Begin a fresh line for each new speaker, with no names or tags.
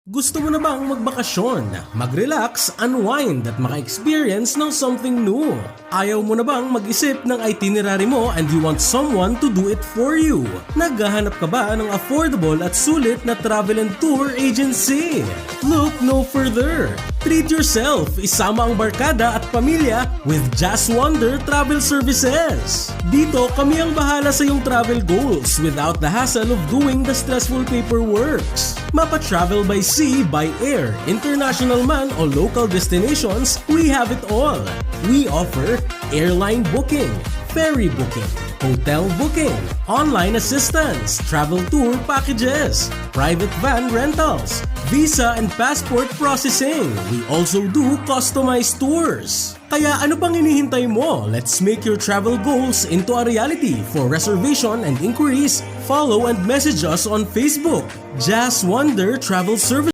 Gusto mo na bang magbakasyon, mag-relax, unwind at maka-experience ng something new? Ayaw mo na bang mag-isip ng itinerary mo and you want someone to do it for you? Naghahanap ka ba ng affordable at sulit na travel and tour agency? Look no further! Treat yourself! Isama ang barkada at pamilya with Just Wonder Travel Services! Dito, kami ang bahala sa iyong travel goals without the hassle of doing the stressful paperworks. Mapa-travel by sea, by air, international man o local destinations, we have it all. We offer airline booking, ferry booking, hotel booking, online assistance, travel tour packages, private van rentals, visa and passport processing. We also do customized tours. Kaya ano pang hinihintay mo? Let's make your travel goals into a reality. For reservation and inquiries, follow and message us on Facebook. Just Wonder Travel Service.